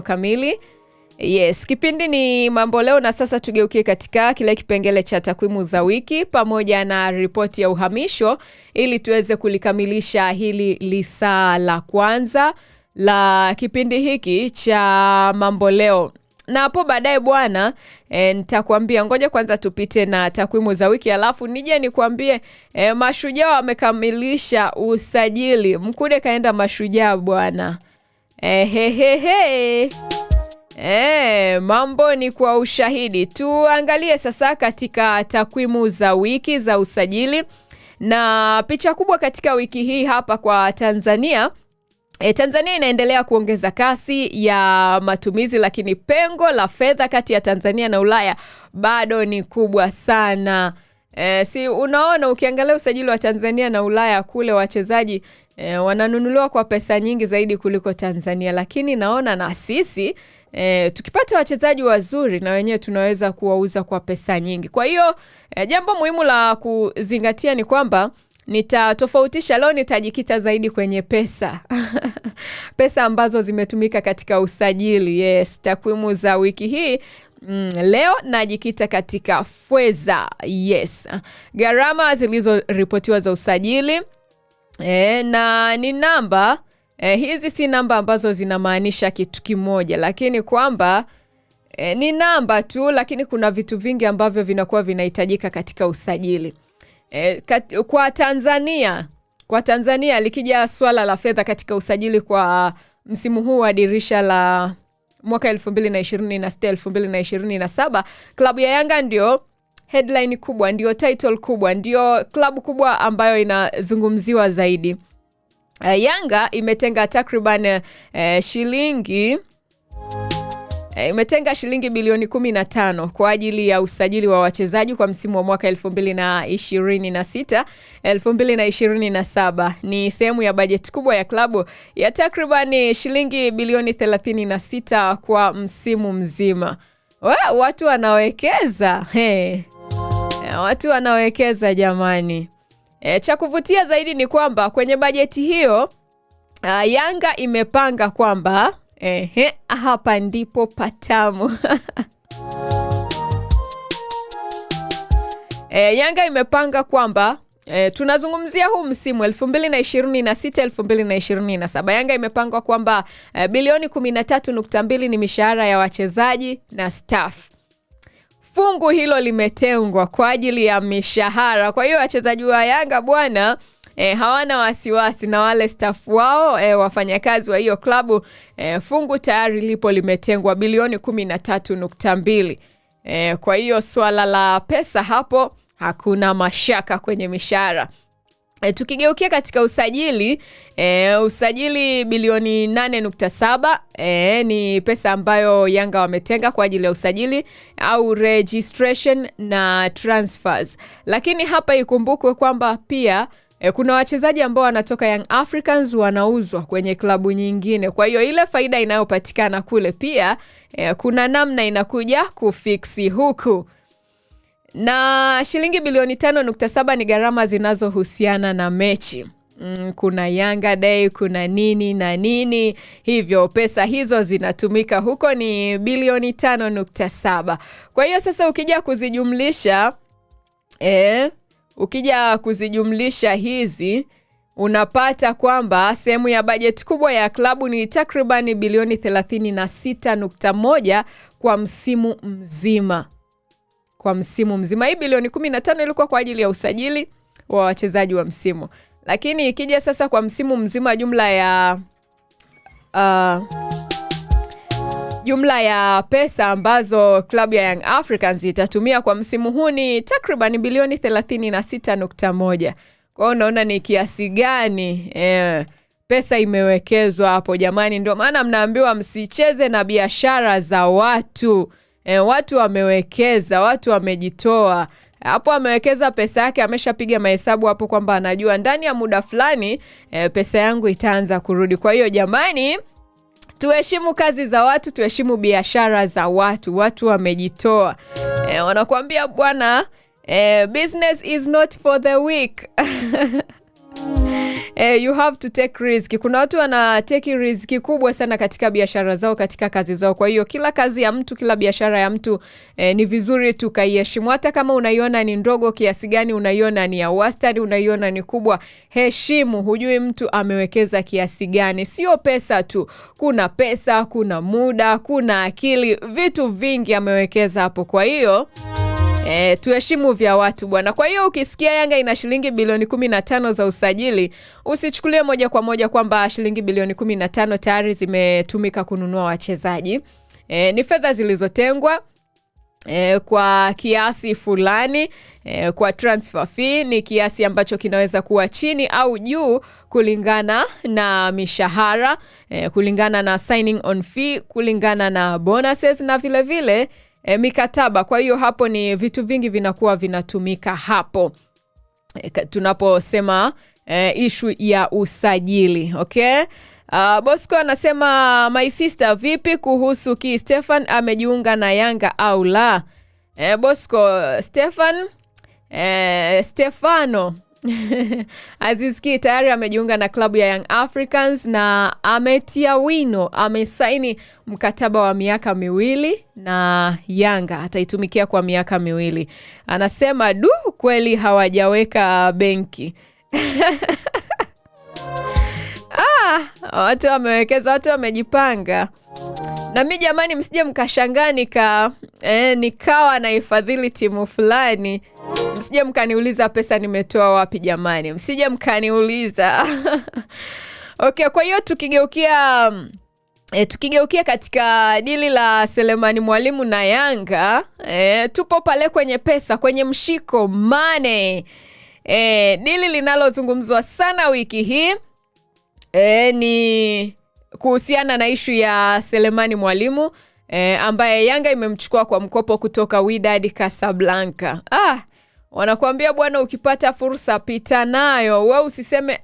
kamili. Yes, kipindi ni Mambo Leo na sasa tugeukie katika kile kipengele cha takwimu za wiki pamoja na ripoti ya uhamisho ili tuweze kulikamilisha hili lisaa la kwanza la kipindi hiki cha Mambo Leo. Na hapo baadaye bwana, nitakwambia, ngoja kwanza tupite na takwimu za wiki alafu nije nikwambie Mashujaa wamekamilisha usajili. Mkude kaenda Mashujaa bwana. Mambo ni kwa ushahidi. Tuangalie sasa katika takwimu za wiki za usajili. Na picha kubwa katika wiki hii hapa kwa Tanzania. Tanzania inaendelea kuongeza kasi ya matumizi, lakini pengo la fedha kati ya Tanzania na Ulaya bado ni kubwa sana. Si unaona, ukiangalia usajili wa Tanzania na Ulaya kule wachezaji wananunuliwa kwa pesa nyingi zaidi kuliko Tanzania, lakini naona na sisi tukipata wachezaji wazuri na wenyewe tunaweza kuwauza kwa pesa nyingi. Kwa hiyo jambo muhimu la kuzingatia ni kwamba nitatofautisha leo, nitajikita zaidi kwenye pesa. Pesa ambazo zimetumika katika usajili. Yes, takwimu za wiki hii. Leo najikita katika fedha. Yes. Gharama zilizoripotiwa za usajili. Na ni namba. Hizi si namba ambazo zinamaanisha kitu kimoja, lakini kwamba ni namba tu, lakini kuna vitu vingi ambavyo vinakuwa vinahitajika katika usajili. Kwa Tanzania likija swala la fedha katika usajili kwa msimu huu wa dirisha la mwaka 2026-2027, klabu ya Yanga ndio headline kubwa, ndio title kubwa, ndio klabu kubwa ambayo inazungumziwa zaidi. Yanga imetenga takriban shilingi bilioni 15 kwa ajili ya usajili wa wachezaji kwa msimu wa mwaka 2026-2027. Ni sehemu ya bajeti kubwa ya klabu ya takriban shilingi bilioni 36 kwa msimu mzima. Watu wanawekeza. Watu wanawekeza jamani. Cha kuvutia zaidi ni kwamba kwenye bajeti hiyo Yanga imepanga kwamba hapa ndipo patamu. Yanga imepanga kwamba tunazungumzia huu msimu 2026-2027. Yanga imepanga kwamba bilioni 13.2 ni mishahara ya wachezaji na staff. Fungu hilo limetengwa kwa ajili ya mishahara. Kwa hiyo wachezaji wa Yanga bwana hawana wasiwasi na wale staff wao, wafanyakazi wa hiyo klabu. Fungu tayari limetengwa bilioni 13.2. Kwa hiyo swala la pesa hapo hakuna mashaka kwenye mishahara. Tukigeukia katika usajili, usajili bilioni 8.7 ni pesa ambayo Yanga wametenga kwa ajili ya usajili au registration na transfers. Lakini hapa ikumbukwe kwamba pia kuna wachezaji ambao wanatoka Young Africans wanauzwa kwenye klabu nyingine. Kwa hiyo ile faida inayopatikana kule pia kuna namna inakuja kufiksi huku. Na shilingi bilioni 5.7 ni gharama zinazohusiana na mechi. Kuna Yanga Day, kuna nini na nini. Hivyo pesa hizo zinatumika huko ni bilioni 5.7. Kwa hiyo sasa ukija kuzijumlisha hizi unapata kwamba sehemu ya bajeti kubwa ya klabu ni takriban bilioni 36.1 kwa msimu mzima. Kwa msimu mzima. Hii bilioni 15 ilikuwa kwa ajili ya usajili wa wachezaji wa msimu. Lakini ikija sasa kwa msimu mzima, jumla ya pesa ambazo klabu ya Young Africans itatumia kwa msimu huu ni takriban bilioni 36.1. Kwa hiyo unaona ni kiasi gani pesa imewekezwa hapo jamani. Ndio maana mnaambiwa msicheze na biashara za watu. Watu wamewekeza, watu wamejitoa. Hapo amewekeza pesa yake, ameshapiga mahesabu hapo kwamba anajua ndani ya muda fulani pesa yangu itaanza kurudi. Kwa hiyo jamani, tuheshimu kazi za watu, tuheshimu biashara za watu. Watu wamejitoa. Wanakuambia bwana, business is not for the weak. You have to take risk. Kuna watu wana take risk kubwa sana katika biashara zao, katika kazi zao. Kwa hiyo kila kazi ya mtu, kila biashara ya mtu ni vizuri tukaiheshimu. Hata kama unaiona ni ndogo kiasi gani, unaiona ni ya wastani, unaiona ni kubwa, heshimu. Hujui mtu amewekeza kiasi gani. Sio pesa tu. Kuna pesa, kuna muda, kuna akili, vitu vingi amewekeza hapo. Kwa hiyo tuheshimu vya watu bwana. Kwa hiyo ukisikia Yanga ina shilingi bilioni 15 za usajili, usichukulie moja kwa moja kwamba shilingi bilioni 15 tayari zimetumika kununua wachezaji. Ni fedha zilizotengwa kwa kiasi fulani. Kwa transfer fee ni kiasi ambacho kinaweza kuwa chini au juu kulingana na mishahara, kulingana na signing on fee, kulingana na bonuses na vile vile mikataba. Kwa hiyo hapo ni vitu vingi vinakuwa vinatumika hapo tunaposema issue ya usajili. Okay? Bosco anasema my sister, vipi kuhusu Ki Stefan amejiunga na Yanga au la? Bosco, Stefano Aziz Ki tayari amejiunga na klabu ya Young Africans na ametia wino, amesaini mkataba wa miaka 2 na Yanga, ataitumikia kwa miaka 2. Anasema kweli hawajaweka benki. Watu wamewekeza, watu wamejipanga. Na mimi jamani, msije mkashangaa nikawa na ifadhili timu fulani. Msije mkaniuliza pesa nimetoa wapi jamani. Msije mkaniuliza. Okay, kwa hiyo tukigeukia katika dili la Selemani Mwalimu na Yanga, tupo pale kwenye pesa, kwenye mshiko money. Dili linalozungumzwa sana wiki hii ni kuhusiana na issue ya Selemani Mwalimu ambaye Yanga imemchukua kwa mkopo kutoka Wydad Casablanca. Wanakuambia bwana, ukipata fursa pita nayo. Wewe usiseme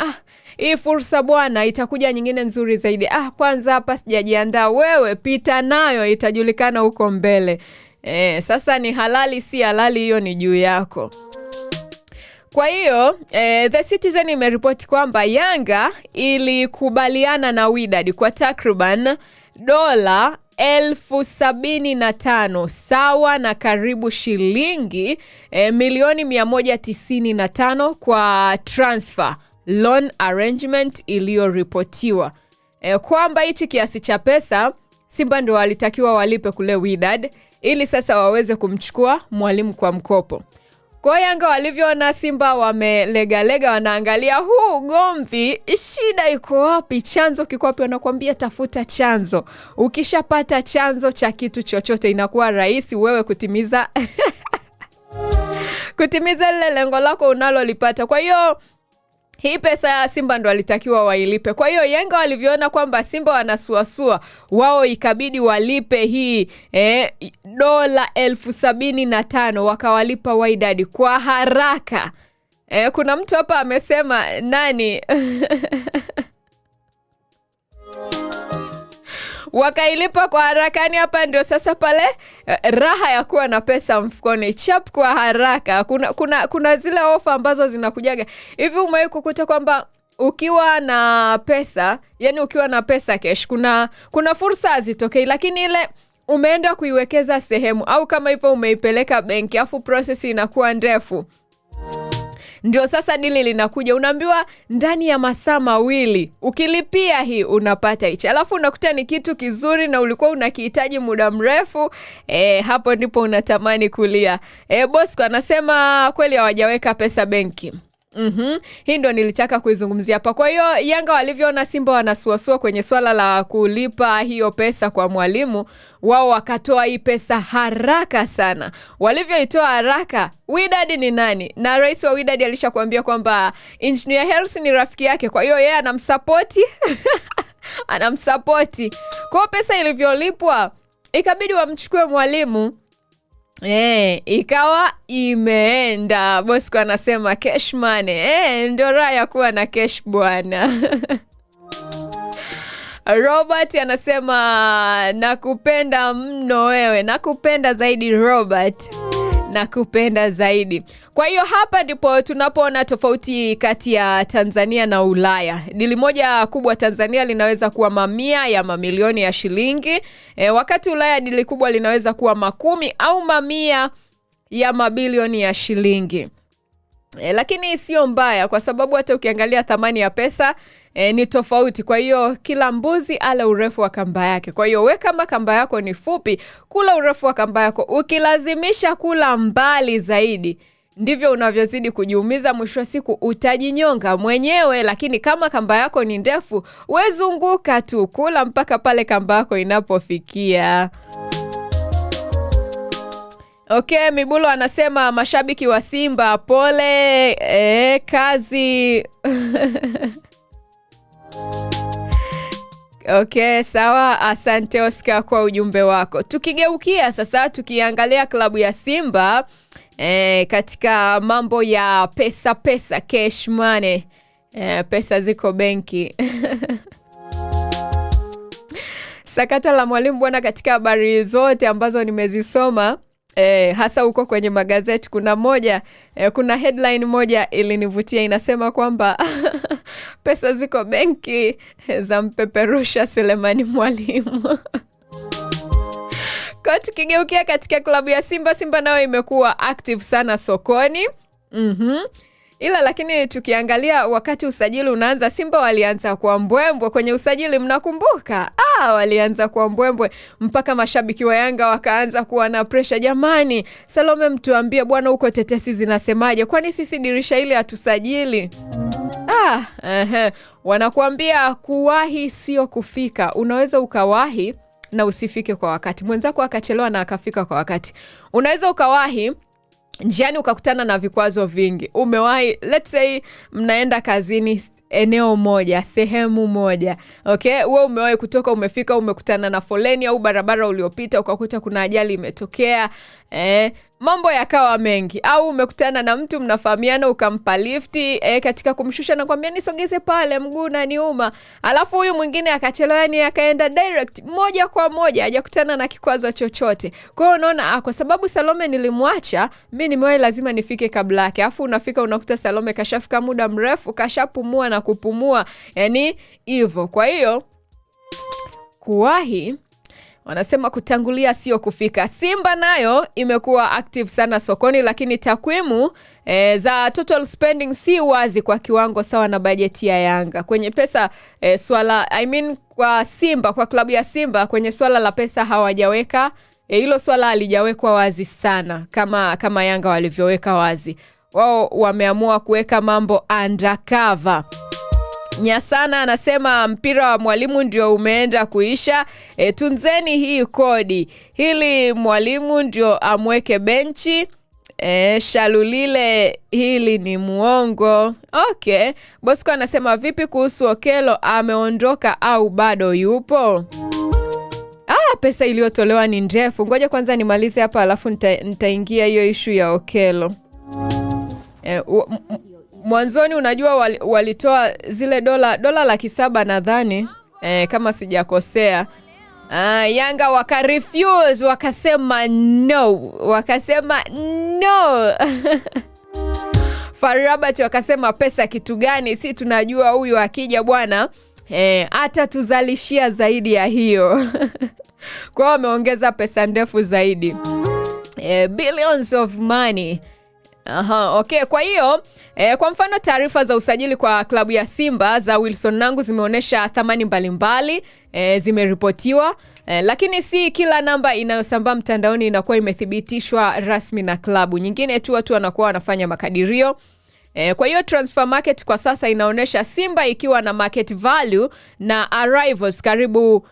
hii fursa bwana itakuja nyingine nzuri zaidi. Kwanza hapa sijajiandaa. Wewe pita nayo, itajulikana huko mbele. Sasa ni halali si halali, hiyo ni juu yako. Kwa hiyo The Citizen imeripoti kwamba Yanga ilikubaliana na Wydad kwa takriban dola 75,000 sawa na karibu shilingi milioni 195 kwa transfer loan arrangement iliyoripotiwa. Kwamba hichi kiasi cha pesa Simba ndio walitakiwa walipe kule Wydad ili sasa waweze kumchukua Mwalimu kwa mkopo. Kwa Yanga walivyoona Simba wamelega, wanaangalia huu gomvi, shida iko wapi, chanzo kiko wapi? Wanakuambia tafuta chanzo. Ukishapata chanzo cha kitu chochote inakuwa rahisi wewe kutimiza lile lengo lako unalolipata. Kwa hiyo hii pesa ya Simba ndo walitakiwa wailipe. Kwa hiyo Yanga walivyoona kwamba Simba wanasuasua, wao ikabidi walipe hii dola 75,000, wakawalipa Wydad kwa haraka. Kuna mtu hapa amesema nani? Wakailipa kwa haraka. Ni hapa ndio sasa pale raha ya kuwa na pesa mfukoni, chap kwa haraka. Kuna zile ofa ambazo zinakujaga hivi. Umewahi kukuta kwamba ukiwa na pesa, yani ukiwa na pesa cash, kuna fursa hazitokei, lakini ile umeenda kuiwekeza sehemu au kama hivyo umeipeleka benki afu process inakuwa ndefu, ndio sasa dili linakuja. Unaambiwa ndani ya masaa 2 ukilipia hii unapata hichi. Alafu unakuta ni kitu kizuri na ulikuwa unakihitaji muda mrefu. Hapo ndipo unatamani kulia. Bosco anasema kweli hawajaweka pesa benki. Hii ndo nilitaka kuizungumzia hapa. Kwa hiyo Yanga walivyoona Simba wanasuasua kwenye swala la kulipa hiyo pesa kwa Mwalimu, wao wakatoa hii pesa haraka sana. Walivyoitoa haraka, Wydad ni nani? Na rais wa Wydad alishakuambia kwamba Engineer Hersi ni rafiki yake. Kwa hiyo yeye anamsupport. Kwa pesa ilivyolipwa, ikabidi wamchukue Mwalimu. Ikawa imeenda. Bosco anasema cash money. Ndio raha ya kuwa na cash bwana. Robert anasema nakupenda mno wewe. Nakupenda zaidi Robert. nakupenda zaidi. Kwa hiyo hapa ndipo tunapoona tofauti kati ya Tanzania na Ulaya. Dili moja kubwa Tanzania linaweza kuwa mamia ya mamilioni ya shilingi, wakati Ulaya dili kubwa linaweza kuwa makumi au mamia ya mabilioni ya shilingi. Lakini sio mbaya kwa sababu hata ukiangalia thamani ya pesa ni tofauti. Kwa hiyo kila mbuzi ala urefu wa kamba yake. Kwa hiyo we kama kamba yako ni fupi, kula urefu wa kamba yako. Ukilazimisha kula mbali zaidi, ndivyo unavyozidi kujiumiza, mwisho wa siku utajinyonga mwenyewe. Lakini kama kamba yako ni ndefu, we zunguka tu, kula mpaka pale kamba yako inapofikia. Okay, Mibulo anasema mashabiki wa Simba pole, kazi. Okay, sawa, asante Oscar kwa ujumbe wako. Tukigeukia sasa, tukiangalia klabu ya Simba katika mambo ya pesa, cash money, pesa ziko benki. Sakata la mwalimu bwana, katika habari zote ambazo nimezisoma, hasa huko kwenye magazeti, kuna headline moja ilinivutia, inasema kwamba pesa ziko benki za mpeperusha Selemani Mwalimu. Kwa tukigeukia katika klabu ya Simba nayo imekuwa active sana sokoni. Ila lakini tukiangalia wakati usajili unaanza, Simba walianza kwa mbwembwe kwenye usajili, mnakumbuka? Walianza kwa mbwembwe mpaka mashabiki wa Yanga wakaanza kuwa na pressure. Jamani, Salome mtuambie bwana huko tetesi zinasemaje? Kwani sisi dirisha ile hatusajili? Wanakuambia kuwahi sio kufika. Unaweza ukawahi na usifike kwa wakati. Mwenzako akachelewa na akafika kwa wakati. Unaweza ukawahi njiani ukakutana na vikwazo vingi. Umewahi, let's say mnaenda kazini eneo moja, sehemu moja. Okay, wewe umewahi kutoka, umefika, umekutana na foleni au barabara uliopita ukakuta kuna ajali imetokea, mambo yakawa mengi. Au umekutana na mtu mnafahamiana, ukampa lifti, katika kumshusha na kwambia nisogeze pale, mguu unaniuma. Alafu huyu mwingine akachelewa, yani akaenda direct moja kwa moja, hajakutana na kikwazo chochote. Kwa hiyo unaona, kwa sababu Salome nilimwacha, mimi nimewahi lazima nifike kabla yake. Alafu unafika unakuta Salome kashafika muda mrefu, kashapumua na kupumua. Yani hivyo. Kwa hiyo kuwahi, wanasema kutangulia sio kufika. Simba nayo imekuwa active sana sokoni, lakini takwimu za total spending si wazi kwa kiwango sawa na bajeti ya Yanga. Kwenye pesa kwa Simba, kwa klabu ya Simba, kwenye swala la pesa hawajaweka, hilo swala halijawekwa wazi sana kama Yanga walivyoweka wazi. Wao wameamua kuweka mambo undercover. Nyasana anasema mpira wa Mwalimu ndio umeenda kuisha. Tunzeni hii kodi, hili Mwalimu ndio amweke benchi. Shalulile hili ni muongo. Okay, Bosco anasema vipi kuhusu Okelo, ameondoka au bado yupo? Pesa iliyotolewa ni ndefu. Ngoja kwanza nimalize hapa alafu nitaingia hiyo issue ya Okelo. Mwanzoni unajua walitoa zile dola 700,000 nadhani, kama sijakosea. Yanga wakarefuse, wakasema no. Farabat wakasema pesa kitu gani? Si tunajua huyu akija bwana hata tuzalishia zaidi ya hiyo. Kwa wameongeza pesa ndefu zaidi, billions of money. Okay, kwa hiyo kwa mfano taarifa za usajili kwa klabu ya Simba za Wilson Nangu zimeonyesha thamani mbalimbali zimeripotiwa, lakini si kila namba inayosambaa mtandaoni inakuwa imethibitishwa rasmi na klabu. Nyingine tu watu wanakuwa wanafanya makadirio. Kwa hiyo Transfer Market kwa sasa inaonyesha Simba ikiwa na market value na arrivals karibu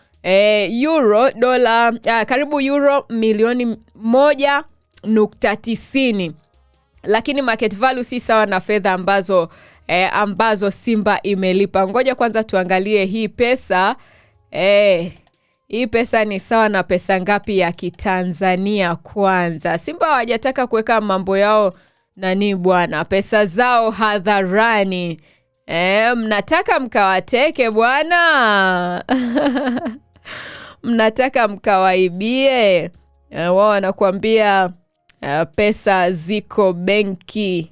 karibu euro milioni 1.90. Lakini market value si sawa na fedha ambazo Simba imelipa. Ngoja kwanza tuangalie hii pesa. Hii pesa ni sawa na pesa ngapi ya kitanzania kwanza? Simba hawajataka kuweka mambo yao bwana, pesa zao hadharani. Mnataka mkawateke bwana. Mnataka mkawaibie. Wao wanakuambia pesa ziko benki.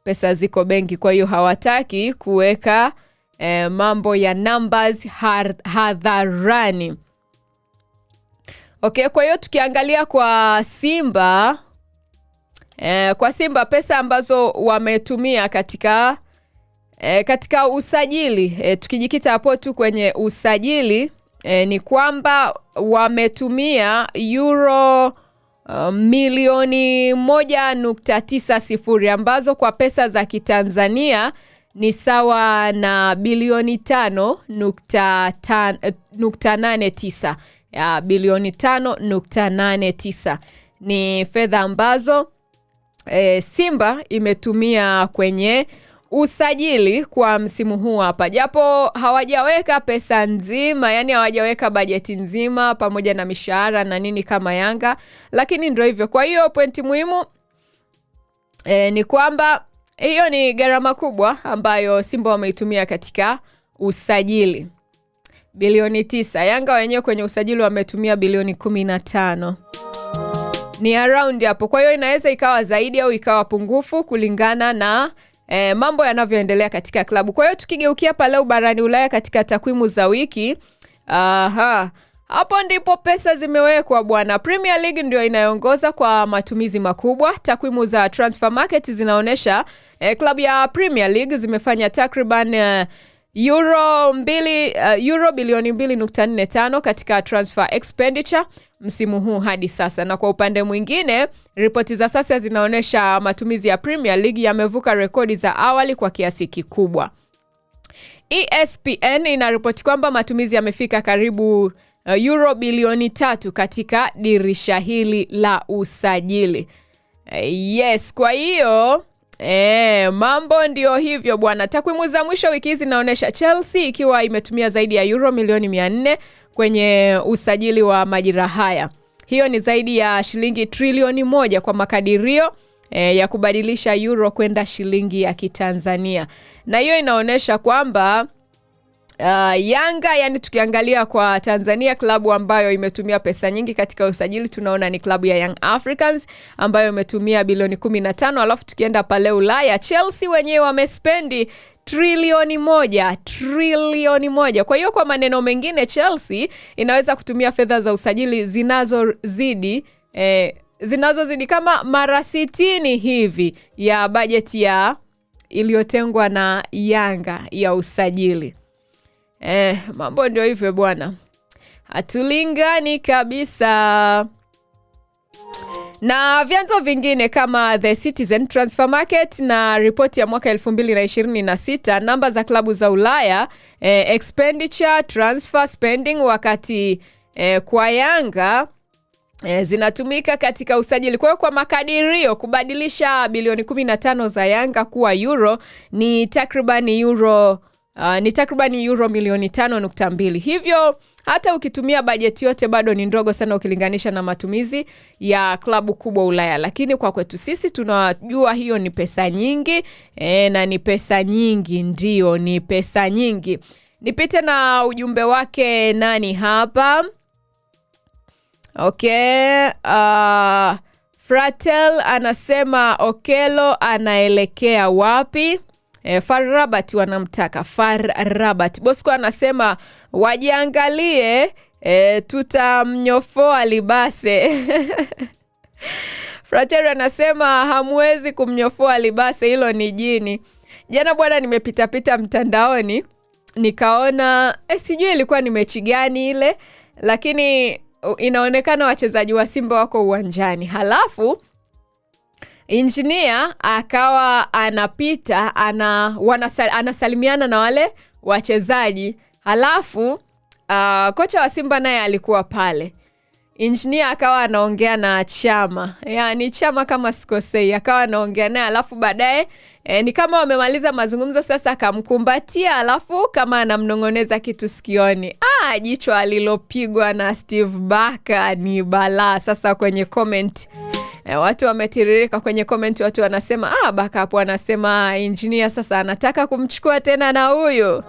Pesa ziko benki, kwa hiyo hawataki kuweka mambo ya numbers hadharani. Okay, kwa hiyo tukiangalia kwa Simba, pesa ambazo wametumia katika usajili, tukijikita hapo tu kwenye usajili, ni kwamba wametumia euro milioni 1.90 ambazo kwa pesa za kitanzania ni sawa na bilioni 5.89. Bilioni 5.89 ni fedha ambazo Simba imetumia kwenye usajili kwa msimu huu hapa. Japo hawajaweka pesa nzima, yani hawajaweka bajeti nzima pamoja na mishahara na nini kama Yanga, lakini ndio hivyo. Kwa hiyo pointi muhimu ni kwamba hiyo ni gharama kubwa ambayo Simba wameitumia katika usajili. Bilioni 9. Yanga wenyewe kwenye usajili wametumia bilioni 15. Ni around hapo. Kwa hiyo inaweza ikawa zaidi au ikawa pungufu kulingana na mambo yanavyoendelea katika klabu. Kwa hiyo tukigeukia pale barani Ulaya katika takwimu za wiki, hapo ndipo pesa zimewekwa bwana. Premier League ndio inayoongoza kwa matumizi makubwa. Takwimu za Transfer Market zinaonyesha klabu ya Premier League zimefanya takriban euro bilioni 2.45 katika transfer expenditure msimu huu hadi sasa. Na kwa upande mwingine, ripoti za sasa zinaonyesha matumizi ya Premier League yamevuka rekodi za awali kwa kiasi kikubwa. ESPN inaripoti kwamba matumizi yamefika karibu euro bilioni 3 katika dirisha hili la usajili. Yes, kwa hiyo mambo ndio hivyo bwana. Takwimu za mwisho wiki hizi zinaonyesha Chelsea ikiwa imetumia zaidi ya euro milioni 400 kwenye usajili wa majira haya. Hiyo ni zaidi ya shilingi trilioni 1 kwa makadirio ya kubadilisha euro kwenda shilingi ya kitanzania. Na hiyo inaonyesha kwamba Yanga, yani tukiangalia kwa Tanzania, klabu ambayo imetumia pesa nyingi katika usajili tunaona ni klabu ya Young Africans ambayo imetumia bilioni 15. Alafu tukienda pale Ulaya, Chelsea wenyewe wamespendi trilioni 1. Kwa hiyo kwa maneno mengine, Chelsea inaweza kutumia fedha za usajili zinazozidi kama mara 60 hivi ya bajeti ya iliyotengwa na Yanga ya usajili. Mambo ndio hivyo bwana. Hatulingani kabisa. Na vyanzo vingine kama The Citizen, Transfer Market na ripoti ya mwaka 2026, namba za klabu za Ulaya, expenditure, transfer spending, wakati kwa Yanga zinatumika katika usajili. Kwa hiyo kwa makadirio, kubadilisha bilioni 15 za Yanga kuwa euro ni takriban euro milioni 5.2. Hivyo hata ukitumia bajeti yote bado ni ndogo sana ukilinganisha na matumizi ya klabu kubwa Ulaya. Lakini kwa kwetu sisi tunajua hiyo ni pesa nyingi, na ni pesa nyingi, ndio ni pesa nyingi. Nipite na ujumbe wake nani hapa. Okay, Fratel anasema Okello anaelekea wapi? FAR Rabat wanamtaka, FAR Rabat. Bosco anasema wajiangalie, tutamnyofoa Libase. Frater anasema hamwezi kumnyofoa Libase, hilo ni jini. Jana bwana nimepita mtandaoni, nikaona sijui ilikuwa ni mechi gani ile, lakini inaonekana wachezaji wa Simba wako uwanjani. Halafu engineer akawa anapita anasalimiana na wale wachezaji. Halafu kocha wa Simba naye alikuwa pale. Engineer akawa anaongea na Chama. Yani Chama kama sikosei, akawa anaongea naye, halafu baadaye ni kama wamemaliza mazungumzo sasa akamkumbatia, halafu kama anamnongoneza kitu sikioni. Jicho alilopigwa na Steve Barker ni balaa. Sasa kwenye comment watu wametiririka kwenye comment, watu wanasema Barker hapo anasema engineer sasa anataka kumchukua tena na huyu.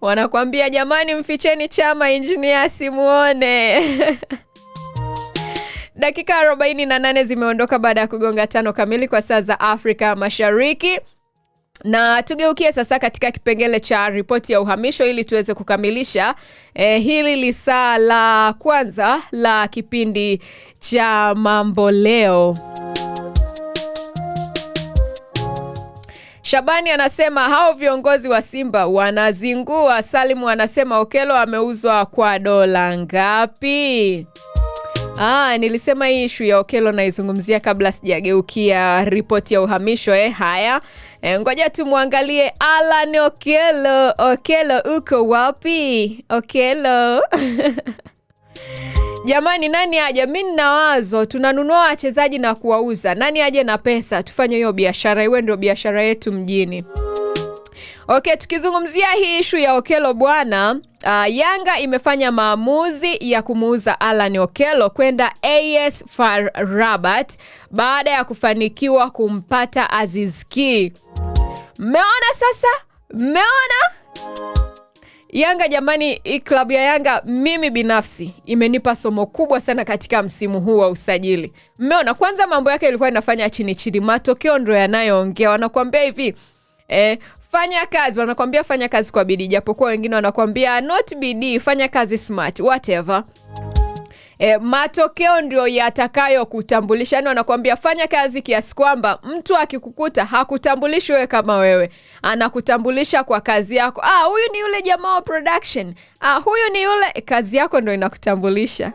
Wanakuambia jamani, mficheni Chama, engineer simuone. Dakika 48 zimeondoka baada ya kugonga 5 kamili kwa saa za Afrika Mashariki. Na tugeukie sasa katika kipengele cha ripoti ya uhamisho ili tuweze kukamilisha hili lisaa la kwanza la kipindi cha Mambo Leo. Shabani anasema hao viongozi wa Simba wanazingua. Salimu anasema Okello ameuzwa kwa dola ngapi? Nilisema hii issue ya Okello naizungumzia kabla sijageukia ripoti ya uhamisho. Haya, ngoja tumwangalie Alan Okello. Okello uko wapi? Okello. Jamani, nani aje? Mimi nina wazo, tunanunua wachezaji na kuwauza. Nani aje na pesa? Tufanye hiyo biashara, iwe ndio biashara yetu mjini. Okay, tukizungumzia hii issue ya Okello bwana, Yanga imefanya maamuzi ya kumuuza Alan Okello kwenda AS FAR Rabat baada ya kufanikiwa kumpata Aziz Ki. Mmeona sasa? Mmeona? Yanga jamani, klabu ya Yanga mimi binafsi imenipa somo kubwa sana katika msimu huu wa usajili. Mmeona, kwanza mambo yake ilikuwa inafanya chini chini, matokeo ndio yanayoongea. Wanakuambia hivi, fanya kazi, wanakuambia fanya kazi kwa bidii, japokuwa wengine wanakuambia not bidii, fanya kazi smart, whatever. Matokeo ndio yatakayo kutambulisha. Yani wanakuambia fanya kazi kiasi kwamba mtu akikukuta hakutambulishi wewe kama wewe, anakutambulisha kwa kazi yako. Huyu ni yule jamaa wa production, huyu ni yule, kazi yako ndio inakutambulisha.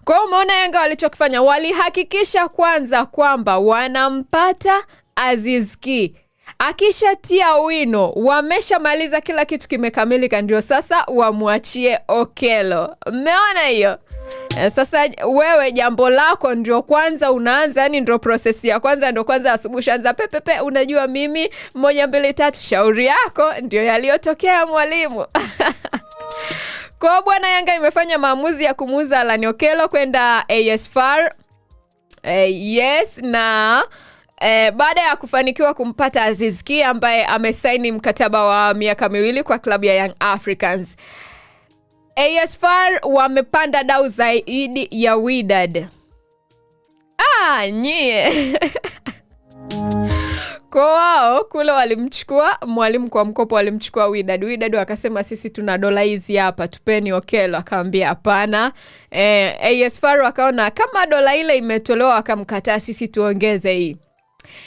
Kwa hiyo umeona Yanga walichokifanya, walihakikisha kwanza kwamba wanampata Aziz Ki. Akishatia wino, wameshamaliza kila kitu, kimekamilika, ndio sasa wamwachie Okello. Mmeona hiyo? Sasa wewe jambo lako ndio kwanza unaanza, yani ndio process ya kwanza, ndio kwanza asubuhi anza pepepe, unajua mimi 1 2 3, shauri yako ndio yaliyotokea mwalimu. Kwa bwana, Yanga imefanya maamuzi ya kumuuza Alan Okello kwenda AS FAR. Yes, na baada ya kufanikiwa kumpata Aziz Ki ambaye amesaini mkataba wa miaka 2 kwa klabu ya Young Africans. AS FAR wamepanda dau zaidi ya Wydad. Nyie. Kwa wao kule walimchukua mwalimu kwa mkopo, walimchukua Wydad. Wydad wakasema sisi tuna dola hizi hapa, tupeni Okello. Akamwambia hapana. AS FAR wakaona kama dola ile imetolewa, wakamkataa, sisi tuongeze hii.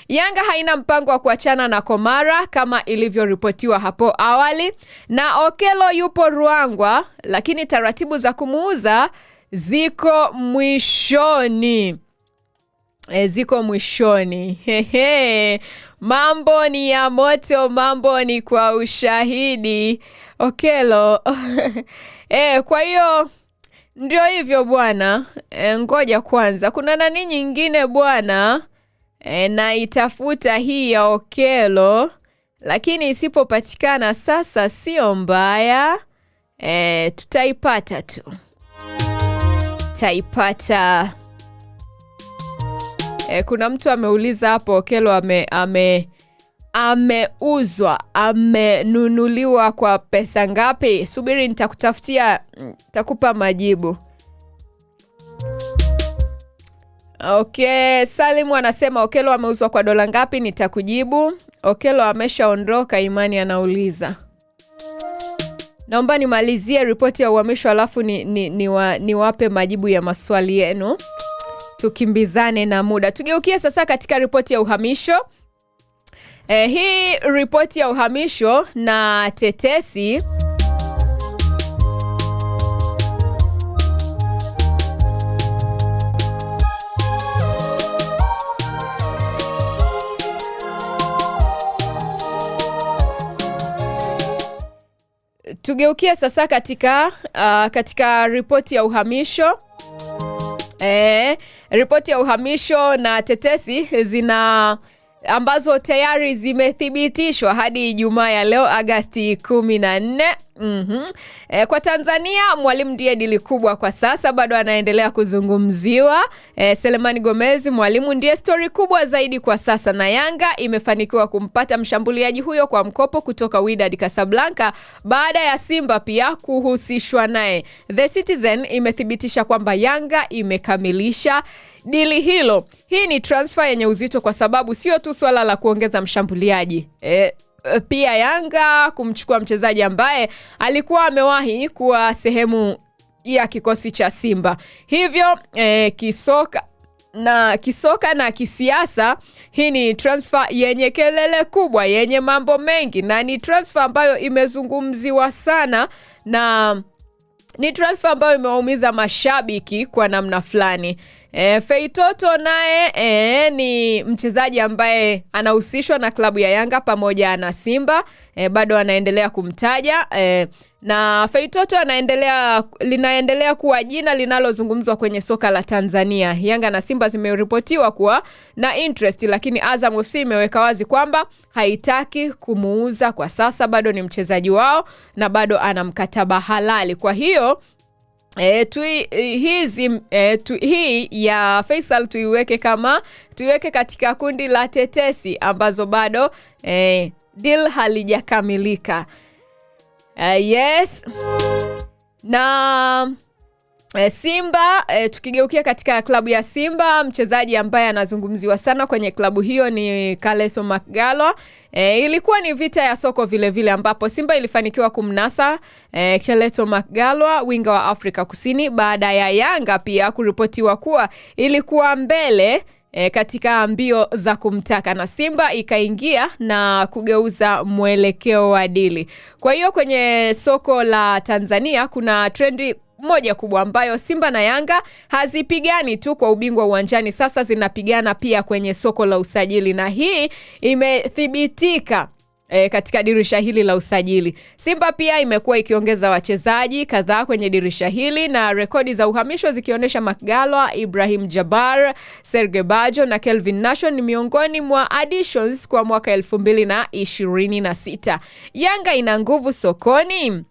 Yanga haina mpango wa kuachana na Komara kama ilivyoripotiwa hapo awali, na Okello yupo Ruangwa, lakini taratibu za kumuuza ziko mwishoni. Ziko mwishoni. Mambo ni ya moto, mambo ni kwa ushahidi. Okello. Kwa hiyo ndio hivyo bwana. Ngoja kwanza, kuna nani nyingine bwana? Na itafuta hii ya Okello, lakini isipopatikana sasa sio mbaya. Tutaipata tu. Taipata. Kuna mtu ameuliza hapo Okello ameuzwa, amenunuliwa kwa pesa ngapi? Subiri nitakutafutia, takupa majibu. Okay, Salimu anasema Okello ameuzwa kwa dola ngapi? Nitakujibu. Okello ameshaondoka, Imani anauliza. Naomba nimalizie ripoti ya uhamisho alafu niwape majibu ya maswali yenu. Tukimbizane na muda. Tugeukie sasa katika ripoti ya uhamisho. Hii ripoti ya uhamisho na tetesi. Tugeukie sasa katika ripoti ya uhamisho. Ripoti ya uhamisho na tetesi ambazo tayari zimethibitishwa hadi Ijumaa ya leo Agosti 14. Kwa Tanzania Mwalimu ndiye dili kubwa kwa sasa, bado anaendelea kuzungumziwa. Selemani Gomez Mwalimu ndiye story kubwa zaidi kwa sasa, na Yanga imefanikiwa kumpata mshambuliaji huyo kwa mkopo kutoka Wydad Casablanca baada ya Simba pia kuhusishwa naye. The Citizen imethibitisha kwamba Yanga imekamilisha dili hilo. Hii ni transfer yenye uzito kwa sababu sio tu swala la kuongeza mshambuliaji. Pia Yanga kumchukua mchezaji ambaye alikuwa amewahi kuwa sehemu ya kikosi cha Simba. Hivyo kisoka na kisiasa, hii ni transfer yenye kelele kubwa, yenye mambo mengi, na ni transfer ambayo imezungumziwa sana, na ni transfer ambayo imewaumiza mashabiki kwa namna fulani. Feitoto naye ni mchezaji ambaye anahusishwa na klabu ya Yanga pamoja na Simba, bado anaendelea kumtaja, na Feitoto linaendelea kuwa jina linalozungumzwa kwenye soka la Tanzania. Yanga na Simba zimeripotiwa kuwa na interest, lakini Azam FC imeweka wazi kwamba haitaki kumuuza kwa sasa, bado ni mchezaji wao na bado ana mkataba halali. Kwa hiyo hii ya Faisal tuiweke katika kundi la tetesi ambazo bado deal halijakamilika. Yes. Na Simba, tukigeukia katika klabu ya Simba, mchezaji ambaye anazungumziwa sana kwenye klabu hiyo ni Kaleso Makgalwa. Ilikuwa ni vita ya soko vile vile, ambapo Simba ilifanikiwa kumnasa Kaleso Makgalwa, winga wa Afrika Kusini, baada ya Yanga pia kuripotiwa kuwa ilikuwa mbele katika mbio za kumtaka, na Simba ikaingia na kugeuza mwelekeo wa dili. Kwa hiyo kwenye soko la Tanzania kuna trendi moja kubwa ambayo Simba na Yanga hazipigani tu kwa ubingwa uwanjani, sasa zinapigana pia kwenye soko la usajili, na hii imethibitika katika dirisha hili la usajili. Simba pia imekuwa ikiongeza wachezaji kadhaa kwenye dirisha hili, na rekodi za uhamisho zikionyesha Makgalwa, Ibrahim Jabbar, Serge Bajo na Kelvin Nation ni miongoni mwa additions kwa mwaka 2026. Yanga ina nguvu sokoni.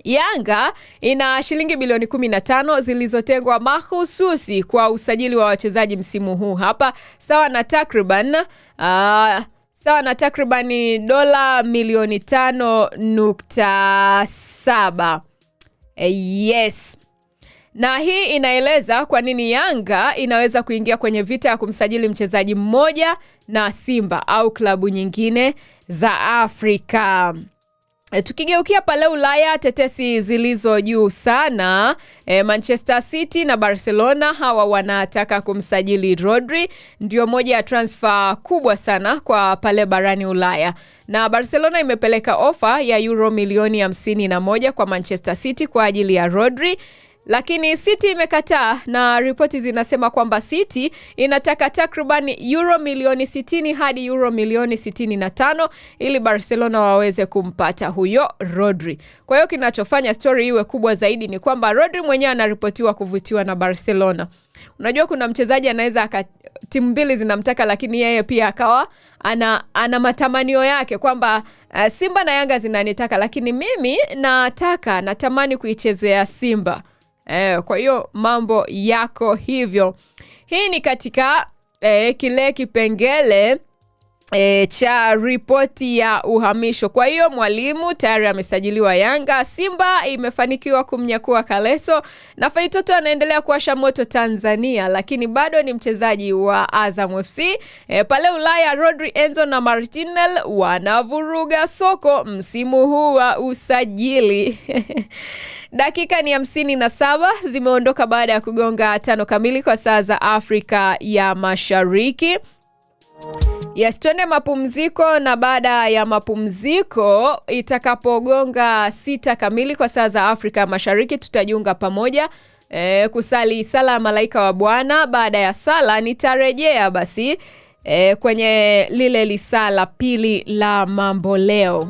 Yanga ina shilingi bilioni 15 zilizotengwa mahususi kwa usajili wa wachezaji msimu huu hapa, sawa na takriban dola milioni 5.7. Yes. Na hii inaeleza kwa nini Yanga inaweza kuingia kwenye vita ya kumsajili mchezaji mmoja na Simba au klabu nyingine za Afrika. Tukigeukia pale Ulaya, tetesi zilizo juu sana. Manchester City na Barcelona hawa wanataka kumsajili Rodri, ndio moja ya transfer kubwa sana kwa pale barani Ulaya. Na Barcelona imepeleka ofa ya euro milioni 51 kwa Manchester City kwa ajili ya Rodri, lakini City imekataa, na ripoti zinasema kwamba City inataka takriban euro milioni 60 hadi euro milioni 65 ili Barcelona waweze kumpata huyo Rodri. Kwa hiyo kinachofanya story iwe kubwa zaidi ni kwamba Rodri mwenyewe anaripotiwa kuvutiwa na Barcelona. Unajua kuna mchezaji anaweza timu mbili zinamtaka, lakini yeye pia akawa ana matamanio yake kwamba Simba na Yanga zinanitaka, lakini mimi natamani kuichezea Simba. Kwa hiyo mambo yako hivyo. Hii ni katika kile kipengele cha ripoti ya uhamisho. Kwa hiyo Mwalimu tayari amesajiliwa Yanga, Simba imefanikiwa kumnyakua Kaleso, na Feitoto anaendelea kuwasha moto Tanzania, lakini bado ni mchezaji wa Azam FC. Pale Ulaya, Rodri, Enzo na Martinelli wanavuruga soko msimu huu wa usajili. Dakika ni 57 zimeondoka baada ya kugonga 5 kamili kwa saa za Afrika ya Mashariki. Yes, tuende mapumziko, na baada ya mapumziko itakapogonga 6 kamili kwa saa za Afrika ya Mashariki tutajiunga pamoja kusali sala ya malaika wa Bwana. Baada ya sala nitarejea basi kwenye lile lisala pili la mambo leo.